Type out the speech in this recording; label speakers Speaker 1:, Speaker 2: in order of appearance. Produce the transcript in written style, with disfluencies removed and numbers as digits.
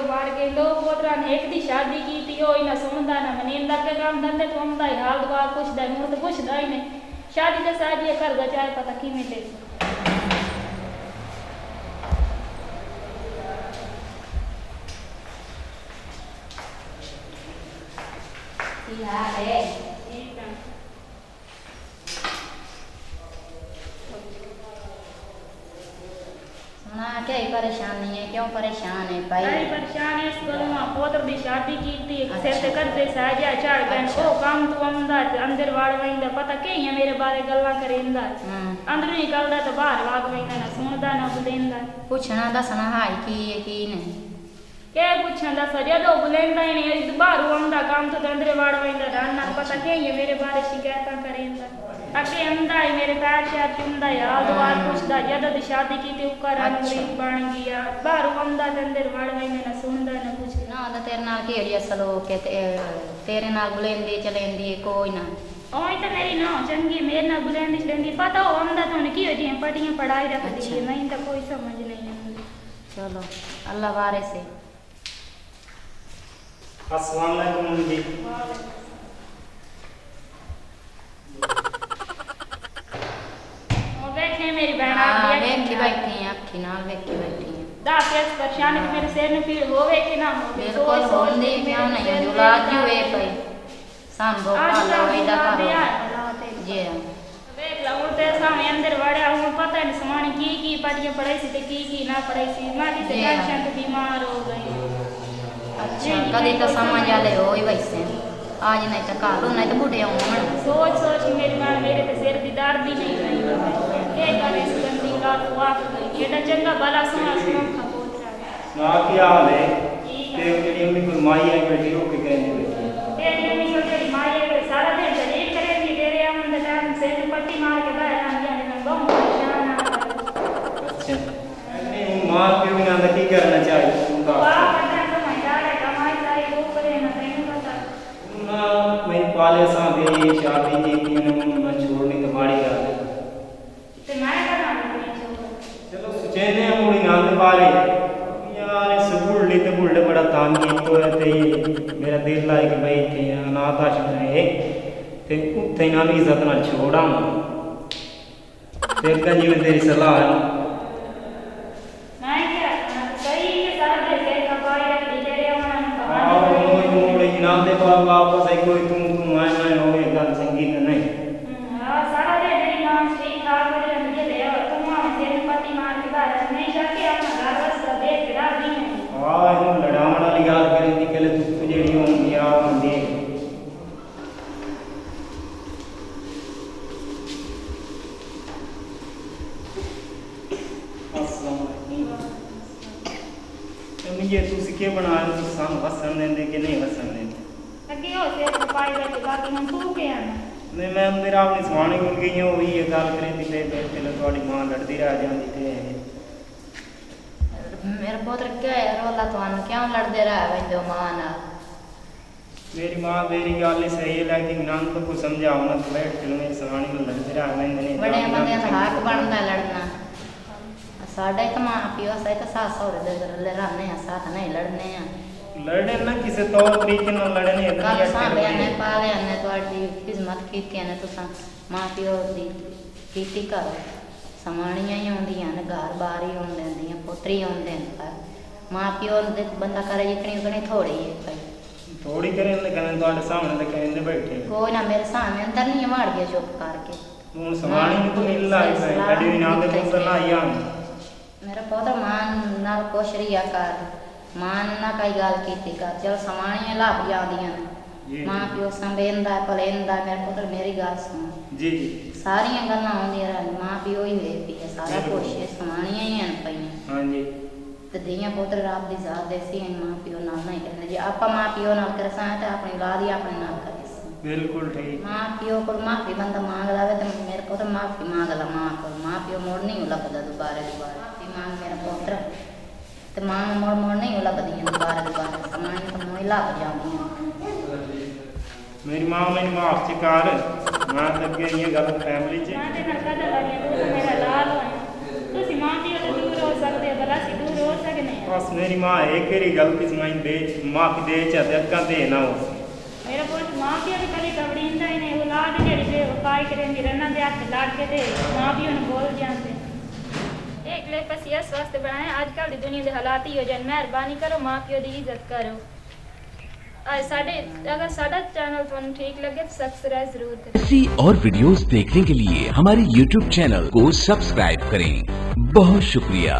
Speaker 1: मार के लो पोतरा ने एक दी शादी की थी ओ इना सुनदा ना मनींदा के काम धंधे तो हमदा ही हाल दुआ पुछदा मुंह तो पुछदा ही नहीं शादी ते शादी कर गचाए पता की मिले
Speaker 2: है सुना क्या ही परेशानी है क्यों परेशान है भाई
Speaker 1: बड़ी परेशान है इस गलवा पोतर दी शादी की थी सिर ते कर दे साजा चाड़ बहन ओ काम तो हमदा अंदर वाड़ वईंदा पता के है मेरे बारे गल्ला करेंदा अंदर निकलदा तो बाहर वाग वईंदा ना सुनदा ना बुलेंदा
Speaker 2: पूछना दसना हाई की नहीं
Speaker 1: के पूछना दस जदो बुलेंदा ही नहीं बाहर हमदा काम तो अंदर वाड़ वईंदा दाना पता के है मेरे बारे शिकायत करेंदा अके अंदा ही मेरे पैर शायद चुंदा यार दुआर पुछदा जदो दी शादी की थी उकर गरीब बन गया बाहर हमदा अंदर वाड़ वईंदा ना सुनदा ना कुछ
Speaker 2: ना तो तेरे नाल केड़ी असल हो के तेरे नाल बुलेंदी चलेंदी कोई ना
Speaker 1: ओए तो मेरी ना चंगी मेरे नाल बुलेंदी चलेंदी पता हो हमदा तो ने की हो जी पटियां पढ़ाई रख दी नहीं तो कोई समझ नहीं है
Speaker 2: चलो अल्लाह वारे से
Speaker 3: अस्सलाम वालेकुम जी
Speaker 1: ओ बैठे मेरी बहन
Speaker 2: हां बैठी बैठी हैं अखी नाल बैठी बैठी हैं
Speaker 1: दास इस परेशान कि मेरे सिर में पीड़ होवे कि ना होवे
Speaker 2: बिल्कुल होंदी क्यों नहीं जुलाज जो है भाई सांभो पाला वेदा करो जी
Speaker 1: देख ला उठते सामने अंदर वाड़े हूं पता नहीं समानी की पढ़िए पढ़ाई सी ते की ना पढ़ाई सी माटी से टेंशन तो बीमार हो गई
Speaker 2: अच्छा कभी तो समझ आले हो ही वैसे आज नहीं तो काल नहीं तो बूढ़े हों
Speaker 1: सोच सोच मेरी मां मेरे पे सिर दी दर्द ही नहीं रही के करे इस गंदी लात वाक गई एडा चंगा भला सुना सुना खपोत रहा
Speaker 3: ना क्या हाल है ते मेरी अम्मी को माई आई बैठी हो के कहने बैठी
Speaker 1: तेरी अम्मी को तेरी मां ये सारा दिन शरीर करेगी तेरे अमन दा टाइम से पट्टी मार के बाहर आ गया मैं बहुत परेशान आ
Speaker 3: अच्छा नहीं मां पे भी ना की करना चाहिए उनका मैं पाले सा भी शादी की थी मैं छोड़ने तो माड़ी कर
Speaker 1: ते मैं करना नहीं
Speaker 3: चलो सुचेने मुड़ी नाम पाले यार स्कूल ली तो बुल्ले बड़ा तान की तो ते मेरा दिल लाए कि भाई थे अनाथ आश्रम है ते उत्थे ना भी इज्जत ना छोड़ा ते का जी तेरी सलाह है
Speaker 1: मैं क्या सही है सारा दिन के कपाई रख दी तेरे अमन का
Speaker 3: मुड़ी नाम दे वापस आई कोई तुम मैं हो ये गल संगीत नहीं
Speaker 1: हां सारा दिन तेरी मां श्री ठाक करे मुझे ले और तुम वहां से पट्टी मार के बाहर नहीं जाके अपना घर वास्ता देख के रात दी है
Speaker 3: हां इन लड़ावण वाली याद करें दी के तू जेड़ी होंदी आ होंदी अस्सलाम वालेकुम मुझे तू सिके बनाया तू साम वसन देंदे कि नहीं वसन देंदे
Speaker 1: अगे हो से कपाई रख बाकी हम तू के आना
Speaker 3: नहीं मैं मेरा अपनी सुहानी मिल गई हो वही गल करें दी ते पहले थोड़ी मां लड़दी रह जांदी थे
Speaker 2: मेरा पुत्र क्या है रोला तो क्यों लड़ते रह वंदो मां नाल
Speaker 3: मेरी मां मेरी गल सही है लेकिन नाम तो को समझाओ ना तो बैठ के मेरी सुहानी में लड़ते रह वंदे ने
Speaker 2: बड़े बंदे का हक बनता लड़ना साढ़े तो मां पियो सही तो सास सौरे दे रहने हैं साथ नहीं लड़ने हैं
Speaker 3: लड़ने ना किसी तौर तरीके ना लड़ने
Speaker 2: कल साबे ने पाले ने ਤੁਹਾਡੀ ਖਿਦਮਤ ਕੀਤੀ ਨੇ ਤੁਸੀਂ ਮਾਂ ਪਿਓ ਦੀ ਕੀਤੀ ਕਰੋ ਸਮਾਣੀਆਂ ਹੀ ਹੁੰਦੀਆਂ ਨੇ ਘਰ ਬਾਰ ਹੀ ਹੁੰਦੇ ਹੁੰਦੀਆਂ ਪੁੱਤਰੀ ਹੁੰਦੇ ਨੇ ਪਰ ਮਾਂ ਪਿਓ ਦੇ ਬੰਦਾ ਕਰੇ ਜਿਤਨੀ ਉਤਨੀ ਥੋੜੀ ਹੈ ਭਾਈ
Speaker 3: ਥੋੜੀ ਕਰੇ ਨੇ ਕਹਿੰਦੇ ਤੁਹਾਡੇ ਸਾਹਮਣੇ ਤੇ ਕਹਿੰਦੇ ਬੈਠੇ
Speaker 2: ਕੋਈ ਨਾ ਮੇਰੇ ਸਾਹਮਣੇ ਅੰਦਰ ਨਹੀਂ ਮਾਰ ਗਿਆ ਚੁੱਪ ਕਰਕੇ
Speaker 3: ਹੁਣ ਸਮਾਣੀ ਨੂੰ ਤਾਂ ਮਿਲ ਲਾਈ ਹੈ ਸਾਡੀ ਵੀ ਨਾਮ ਦੇ ਪੁੱਤ ਨਾ ਆਇਆ
Speaker 2: ਮੇਰਾ ਪੁੱਤ ਮਾਂ ਨਾਲ ਕੁਛ ਰਿਆ ਕਰ ਮਾਂ ਨਾਲ ਕਈ ਗੱਲ ਕੀਤੀ ਕਰ ਚਲ ਸਮਾਣੀਆਂ ਲੱਭ ਜਾਂਦੀਆਂ ਨੇ ਮਾਂ ਪਿਓ ਸੰਭੇਂਦਾ ਭਲੇਂਦਾ ਮੇਰੇ ਪੁੱਤਰ ਮੇਰੀ ਗੱਲ ਸੁਣ
Speaker 3: ਜੀ
Speaker 2: ਸਾਰੀਆਂ ਗੱਲਾਂ ਆਉਂਦੀਆਂ ਰਹਿਣ ਮਾਂ ਪਿਓ ਹੀ ਵੇਖਦੀ ਹੈ ਸਾਰਾ ਕੁਛ ਸਮਾਣੀਆਂ ਹੀ ਹਨ ਪਈਆਂ
Speaker 3: ਹਾਂਜੀ
Speaker 2: ਤੇ ਦੀਆਂ ਪੁੱਤਰ ਰੱਬ ਦੀ ਜ਼ਾਤ ਦੇ ਸੀ ਮਾਂ ਪਿਓ ਨਾਲ ਨਹੀਂ ਕਹਿੰਦੇ ਜੇ ਆਪਾਂ ਮਾਂ ਪਿਓ ਨਾਲ ਕਰਸਾਂ ਤਾਂ ਆਪਣੀ ਔਲਾਦ ਹੀ ਆਪਣੇ ਨਾਲ ਕਰੇ
Speaker 3: ਬਿਲਕੁਲ ਠੀਕ
Speaker 2: ਮਾਂ ਪਿਓ ਕੋਲ ਮਾਫੀ ਬੰਦਾ ਮੰਗ ਲਾਵੇ ਤੇ ਮੇਰੇ ਪੁੱਤ ਮਾਫੀ ਮੰਗ ਲਾ ਮਾਂ ਪਿਓ ਮੋੜ ਨਹੀਂ ਲੱਭਦਾ ਦੁਬਾਰਾ ਮਾਫੀ ਮੰਗ ਮੇਰਾ ਪੁੱਤਰ ਤੇ ਮਾਂ ਮੋੜ ਨਹੀਂ ਲੱਭਦੀਆਂ ਦੁਬਾਰਾ ਸਮਾਂ ਤਾਂ ਮੋੜ ਲੱਭ ਜਾਂਦੀਆਂ
Speaker 3: ਮੇਰੀ ਮਾਂ ਮੈਨੂੰ ਮਾਫ ਚ ਕਰ ਮੈਂ ਤਾਂ ਅੱਗੇ ਇਹ ਗੱਲ ਫੈਮਿਲੀ ਚ
Speaker 1: ਮਾਂ ਦੇ ਨਾਲ ਕਦਾ ਲੜੀਆਂ ਤੂੰ ਮੇਰਾ ਲਾਲ ਹੋਇਆ ਤੁਸੀਂ ਮਾਂ ਪਿਓ ਤੋਂ ਦੂਰ ਹੋ ਸਕਦੇ ਭਲਾ ਸੀ ਦੂਰ ਹੋ ਸਕਦੇ
Speaker 3: बस मेरी माँ एक ही गलती से मैं दे माफी दे चाहते अक्का दे ना हो
Speaker 1: मेरा पुत मां प्यो भी कभी कबड़ींदा ही नहीं औलाद जेड़ी बे वफाई करेंदी रन्ना दे हाथ लाड़ के दे मां प्यो ने बोल जाते एक क्लिप ਅਸੀਂ ਇਸ ਵਾਸਤੇ ਬਣਾਇਆ ਅੱਜ ਕੱਲ ਦੀ ਦੁਨੀਆ ਦੇ ਹਾਲਾਤ ਹੀ ਹੋ ਜਾਣ ਮਿਹਰਬਾਨੀ ਕਰੋ ਮਾਂ ਪਿਓ ਦੀ ਇੱਜ਼ਤ ਕਰੋ अगर साडा चैनल तुहानू ठीक लगे तो सब्सक्राइब जरूर करें।
Speaker 4: ऐसी और वीडियोस देखने के लिए हमारे YouTube चैनल को सब्सक्राइब करें। बहुत शुक्रिया।